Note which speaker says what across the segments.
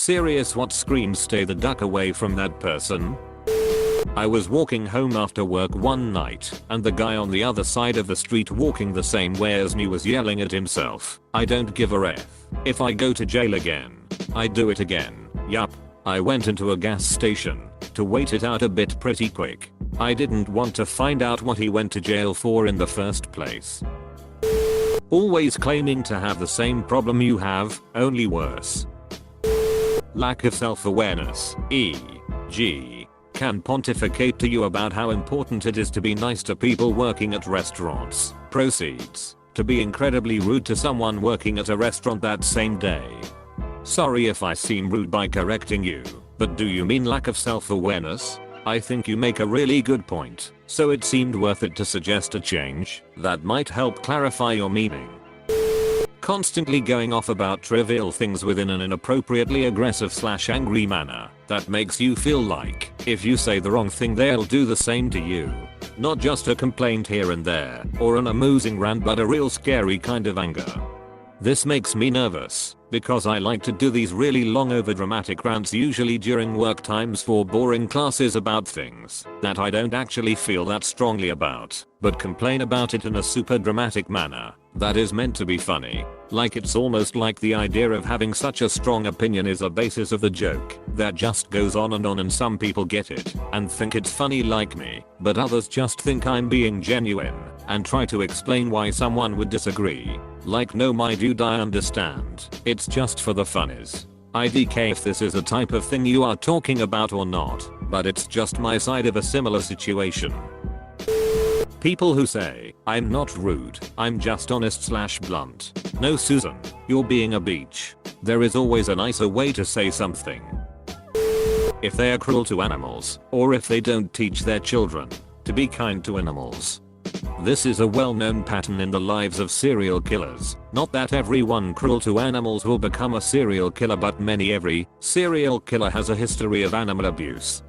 Speaker 1: Serious, what screams stay the duck away from that person? I was walking home after work one night, and the guy on the other side of the street walking the same way as me was yelling at himself, "I don't give a F. If I go to jail again, I do it again." Yup. I went into a gas station to wait it out a bit pretty quick. I didn't want to find out what he went to jail for in the first place. Always claiming to have the same problem you have, only worse. Lack of self-awareness, e.g. can pontificate to you about how important it is to be nice to people working at restaurants. Proceeds to be incredibly rude to someone working at a restaurant that same day. Sorry if I seem rude by correcting you, but do you mean lack of self-awareness? I think you make a really good point, so it seemed worth it to suggest a change that might help clarify your meaning. Constantly going off about trivial things within an inappropriately aggressive/angry manner that makes you feel like if you say the wrong thing they'll do the same to you. Not just a complaint here and there or an amusing rant, but a real scary kind of anger. This makes me nervous because I like to do these really long overdramatic rants usually during work times for boring classes about things that I don't actually feel that strongly about, but complain about it in a super dramatic manner that is meant to be funny. Like it's almost like the idea of having such a strong opinion is the basis of the joke that just goes on, and some people get it and think it's funny like me, but others just think I'm being genuine and try to explain why someone would disagree. Like, no my dude, I understand. It's just for the funnies. IDK if this is a type of thing you are talking about or not, but it's just my side of a similar situation. People who say, "I'm not rude, I'm just honest/blunt." No Susan, you're being a beach. There is always a nicer way to say something. If they are cruel to animals, or if they don't teach their children to be kind to animals. This is a well-known pattern in the lives of serial killers. Not that everyone cruel to animals will become a serial killer, but every serial killer has a history of animal abuse.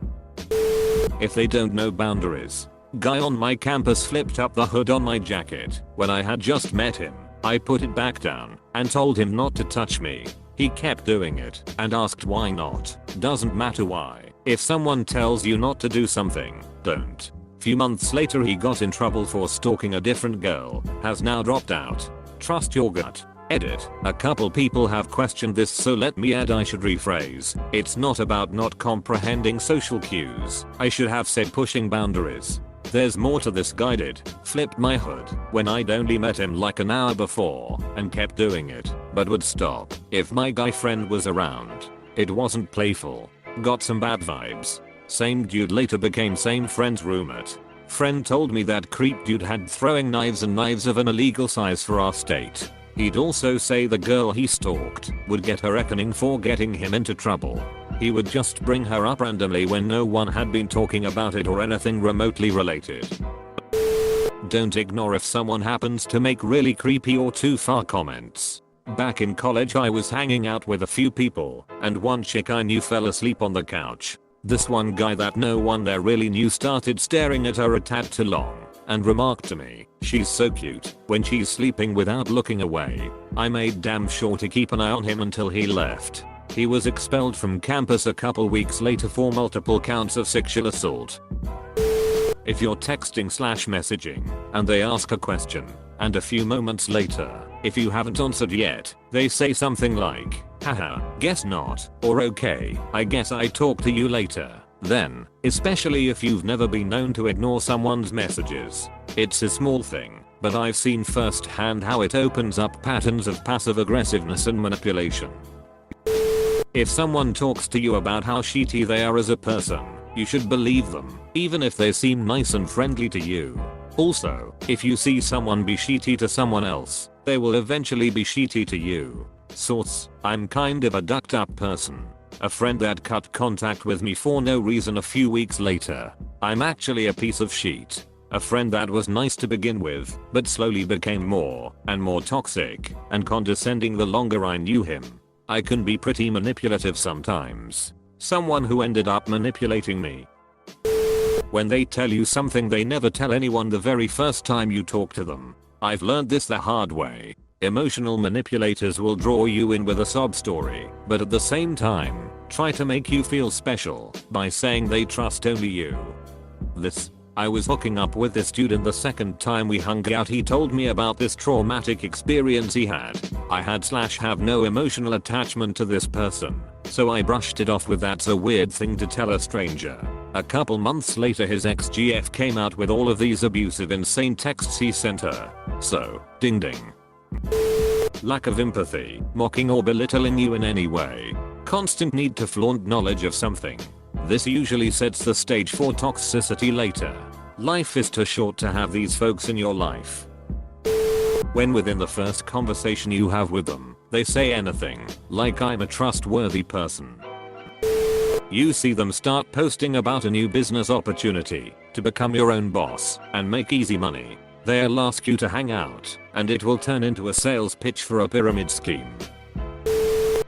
Speaker 1: If they don't know boundaries. Guy on my campus flipped up the hood on my jacket when I had just met him. I put it back down and told him not to touch me. He kept doing it and asked why not. Doesn't matter why. If someone tells you not to do something, don't. Few months later he got in trouble for stalking a different girl, has now dropped out. Trust your gut. Edit. A couple people have questioned this, so let me add, I should rephrase. It's not about not comprehending social cues. I should have said pushing boundaries. There's more to this. Guy did flipped my hood when I'd only met him like an hour before and kept doing it, but would stop if my guy friend was around. It wasn't playful. Got some bad vibes. Same dude later became same friend's roommate. Friend told me that creep dude had throwing knives and knives of an illegal size for our state. He'd also say the girl he stalked would get her reckoning for getting him into trouble. He would just bring her up randomly when no one had been talking about it or anything remotely related. Don't ignore if someone happens to make really creepy or too far comments. Back in college I was hanging out with a few people, and one chick I knew fell asleep on the couch. This one guy that no one there really knew started staring at her a tad too long and remarked to me, "She's so cute when she's sleeping," without looking away. I made damn sure to keep an eye on him until he left. He was expelled from campus a couple weeks later for multiple counts of sexual assault. If you're texting/messaging and they ask a question, and a few moments later, if you haven't answered yet, they say something like, "Haha, guess not," or "Okay, I guess I talk to you later," then, especially if you've never been known to ignore someone's messages. It's a small thing, but I've seen firsthand how it opens up patterns of passive aggressiveness and manipulation. If someone talks to you about how shitty they are as a person, you should believe them, even if they seem nice and friendly to you. Also, if you see someone be shitty to someone else, they will eventually be shitty to you. Source: I'm kind of a ducked up person. A friend that cut contact with me for no reason a few weeks later. I'm actually a piece of shit. A friend that was nice to begin with, but slowly became more and more toxic and condescending the longer I knew him. I can be pretty manipulative sometimes. Someone who ended up manipulating me. When they tell you something they never tell anyone the very first time you talk to them. I've learned this the hard way. Emotional manipulators will draw you in with a sob story, but at the same time, try to make you feel special by saying they trust only you. I was hooking up with this dude and the second time we hung out he told me about this traumatic experience he had. I had/have no emotional attachment to this person, so I brushed it off with that's a weird thing to tell a stranger. A couple months later his ex-GF came out with all of these abusive insane texts he sent her. So, ding ding. Lack of empathy, mocking or belittling you in any way. Constant need to flaunt knowledge of something. This usually sets the stage for toxicity later. Life is too short to have these folks in your life. When within the first conversation you have with them, they say anything, like I'm a trustworthy person. You see them start posting about a new business opportunity, to become your own boss, and make easy money. They'll ask you to hang out, and it will turn into a sales pitch for a pyramid scheme.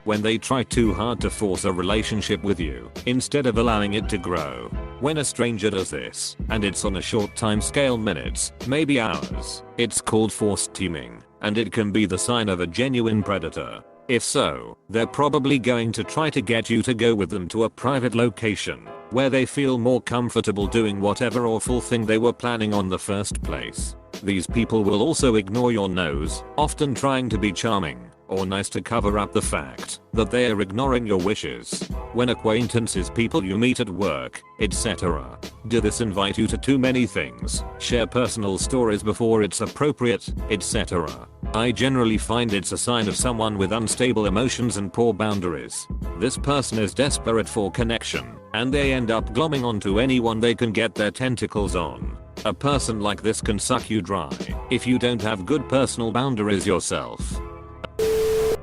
Speaker 1: When they try too hard to force a relationship with you, instead of allowing it to grow. When a stranger does this, and it's on a short time scale, minutes, maybe hours, it's called forced teaming, and it can be the sign of a genuine predator. If so, they're probably going to try to get you to go with them to a private location, where they feel more comfortable doing whatever awful thing they were planning on the first place. These people will also ignore your nose, often trying to be charming or nice to cover up the fact that they are ignoring your wishes. When acquaintances, people you meet at work, etc., do this, invite you to too many things, share personal stories before it's appropriate, etc., I generally find it's a sign of someone with unstable emotions and poor boundaries. This person is desperate for connection, and they end up glomming onto anyone they can get their tentacles on. A person like this can suck you dry if you don't have good personal boundaries yourself.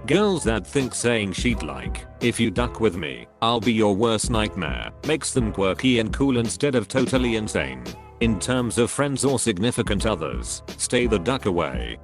Speaker 1: Girls that think saying shit like, if you duck with me, I'll be your worst nightmare, makes them quirky and cool instead of totally insane. In terms of friends or significant others, stay the duck away.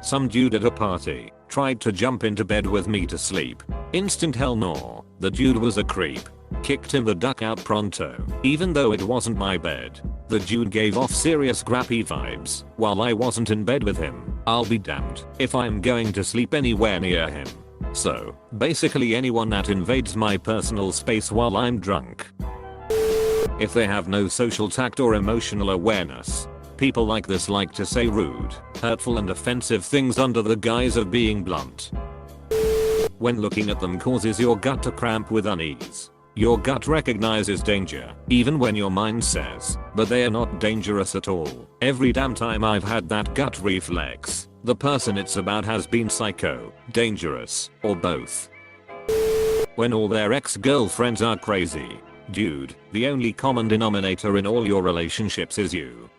Speaker 1: Some dude at a party tried to jump into bed with me to sleep. Instant hell no. The dude was a creep. Kicked him the duck out pronto, even though it wasn't my bed. The dude gave off serious grappy vibes while I wasn't in bed with him. I'll be damned if I'm going to sleep anywhere near him. So, basically anyone that invades my personal space while I'm drunk. If they have no social tact or emotional awareness, people like this like to say rude, hurtful and offensive things under the guise of being blunt. When looking at them causes your gut to cramp with unease. Your gut recognizes danger, even when your mind says, but they are not dangerous at all. Every damn time I've had that gut reflex, the person it's about has been psycho, dangerous, or both. When all their ex-girlfriends are crazy. Dude, the only common denominator in all your relationships is you.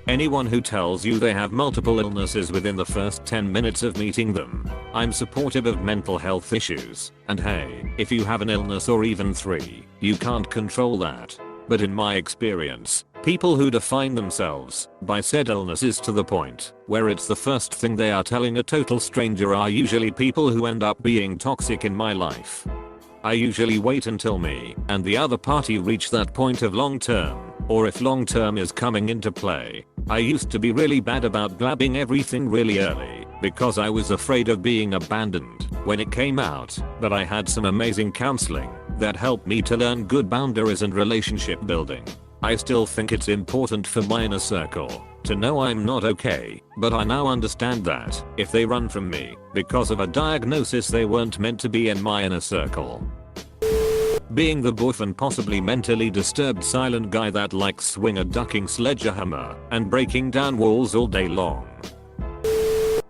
Speaker 1: Anyone who tells you they have multiple illnesses within the first 10 minutes of meeting them. I'm supportive of mental health issues, and hey, if you have an illness or even 3, you can't control that. But in my experience, people who define themselves by said illnesses to the point where it's the first thing they are telling a total stranger are usually people who end up being toxic in my life. I usually wait until me and the other party reach that point of long term, or if long term is coming into play. I used to be really bad about blabbing everything really early because I was afraid of being abandoned when it came out, but I had some amazing counseling that helped me to learn good boundaries and relationship building. I still think it's important for my inner circle to know I'm not okay, but I now understand that if they run from me because of a diagnosis, they weren't meant to be in my inner circle. Being the buff and possibly mentally disturbed silent guy that likes swing a ducking sledgehammer and breaking down walls all day long.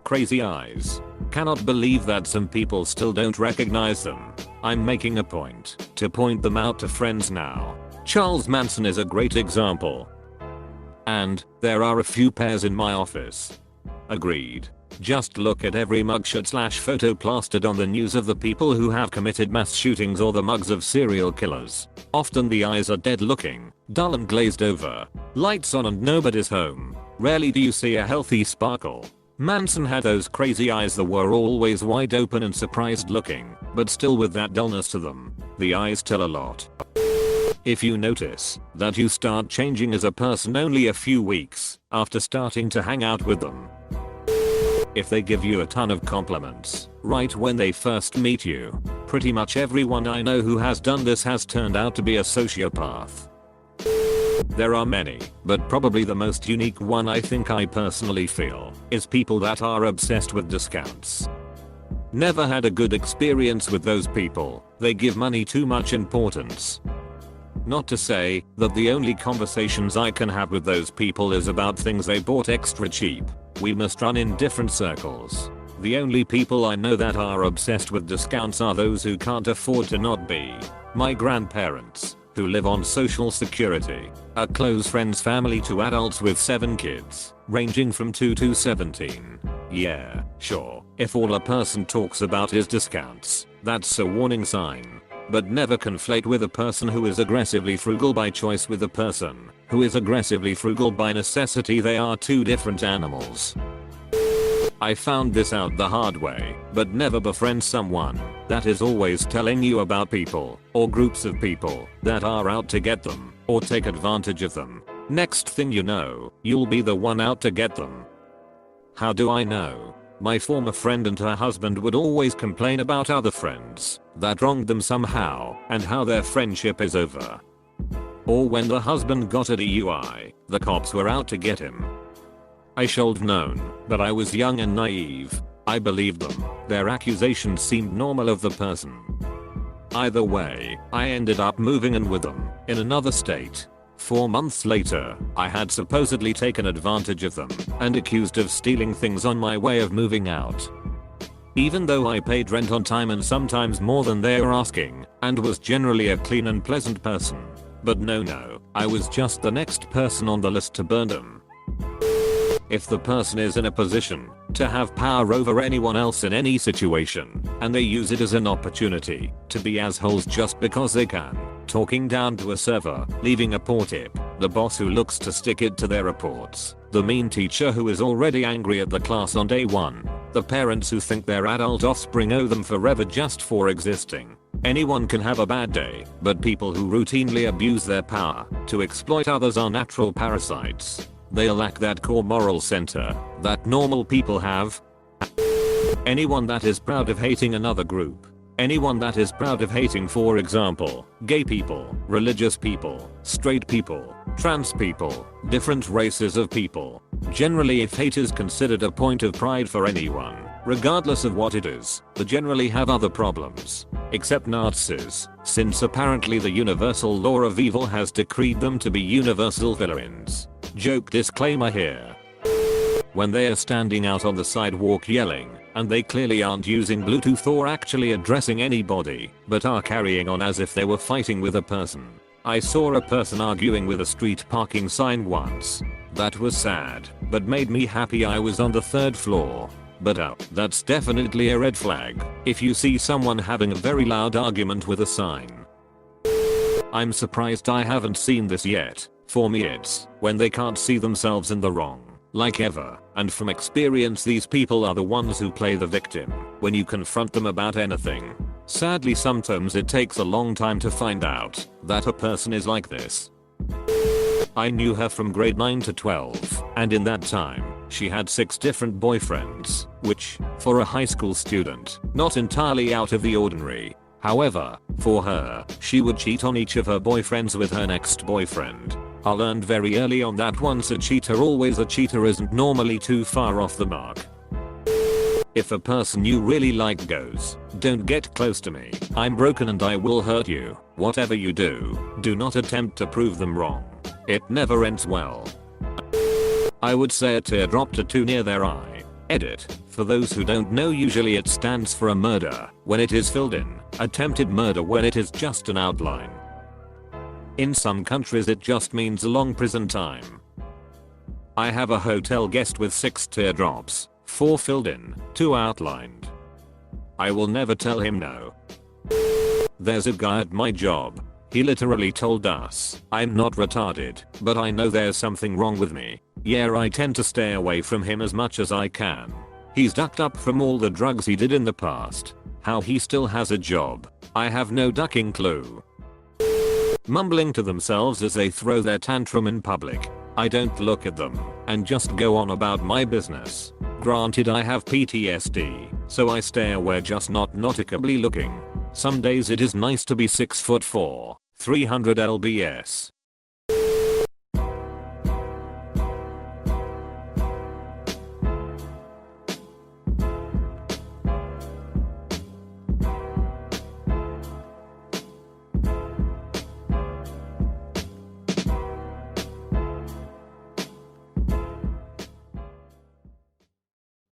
Speaker 1: Crazy eyes. Cannot believe that some people still don't recognize them. I'm making a point to point them out to friends now. Charles Manson is a great example. And there are a few pairs in my office. Agreed. Just look at every mugshot/photo plastered on the news of the people who have committed mass shootings or the mugs of serial killers. Often the eyes are dead looking, dull and glazed over. Lights on and nobody's home. Rarely do you see a healthy sparkle. Manson had those crazy eyes that were always wide open and surprised looking, but still with that dullness to them. The eyes tell a lot. If you notice that you start changing as a person only a few weeks after starting to hang out with them, if they give you a ton of compliments right when they first meet you. Pretty much everyone I know who has done this has turned out to be a sociopath. There are many, but probably the most unique one I think I personally feel is people that are obsessed with discounts. Never had a good experience with those people. They give money too much importance. Not to say that the only conversations I can have with those people is about things they bought extra cheap. We must run in different circles. The only people I know that are obsessed with discounts are those who can't afford to not be. My grandparents, who live on social security. A close friend's family to adults with 7 kids, ranging from 2 to 17. Yeah, sure, if all a person talks about is discounts, that's a warning sign. But never conflate with a person who is aggressively frugal by choice with a person who is aggressively frugal by necessity. They are two different animals. I found this out the hard way, but never befriend someone that is always telling you about people or groups of people that are out to get them or take advantage of them. Next thing you know, you'll be the one out to get them. How do I know? My former friend and her husband would always complain about other friends that wronged them somehow and how their friendship is over. Or when the husband got a DUI, the cops were out to get him. I should have known, but I was young and naive. I believed them. Their accusations seemed normal of the person. Either way, I ended up moving in with them in another state. 4 months later, I had supposedly taken advantage of them and accused of stealing things on my way of moving out. Even though I paid rent on time and sometimes more than they were asking, and was generally a clean and pleasant person. But no, I was just the next person on the list to burn them. If the person is in a position to have power over anyone else in any situation, and they use it as an opportunity to be assholes just because they can, talking down to a server, leaving a poor tip, the boss who looks to stick it to their reports, the mean teacher who is already angry at the class on day 1, the parents who think their adult offspring owe them forever just for existing. Anyone can have a bad day, but people who routinely abuse their power to exploit others are natural parasites. They lack that core moral center that normal people have. Anyone that is proud of hating another group. Anyone that is proud of hating, for example, gay people, religious people, straight people, trans people, different races of people. Generally, if hate is considered a point of pride for anyone, regardless of what it is, they generally have other problems. Except Nazis, since apparently the universal law of evil has decreed them to be universal villains. Joke disclaimer here. When they are standing out on the sidewalk yelling, and they clearly aren't using Bluetooth or actually addressing anybody, but are carrying on as if they were fighting with a person. I saw a person arguing with a street parking sign once. That was sad, but made me happy I was on the 3rd floor. But that's definitely a red flag if you see someone having a very loud argument with a sign. I'm surprised I haven't seen this yet. For me it's when they can't see themselves in the wrong, like ever, and from experience these people are the ones who play the victim when you confront them about anything. Sadly, sometimes it takes a long time to find out that a person is like this. I knew her from grade 9 to 12, and in that time, she had 6 different boyfriends, which, for a high school student, not entirely out of the ordinary. However, for her, she would cheat on each of her boyfriends with her next boyfriend. I learned very early on that once a cheater always a cheater isn't normally too far off the mark. If a person you really like goes, "Don't get close to me, I'm broken and I will hurt you," whatever you do not attempt to prove them wrong. It never ends well. I would say a teardrop tattoo near their eye. Edit. For those who don't know, usually it stands for a murder when it is filled in, attempted murder when it is just an outline. In some countries it just means a long prison time. I have a hotel guest with 6 teardrops, 4 filled in, 2 outlined. I will never tell him no. There's a guy at my job. He literally told us, "I'm not retarded, but I know there's something wrong with me. Yeah, I tend to stay away from him as much as I can. He's ducked up from all the drugs he did in the past. How he still has a job, I have no ducking clue." Mumbling to themselves as they throw their tantrum in public. I don't look at them and just go on about my business.
Speaker 2: Granted, I have PTSD, so I stay aware, just not nautically looking. Some days it is nice to be 6'4", 300 lbs,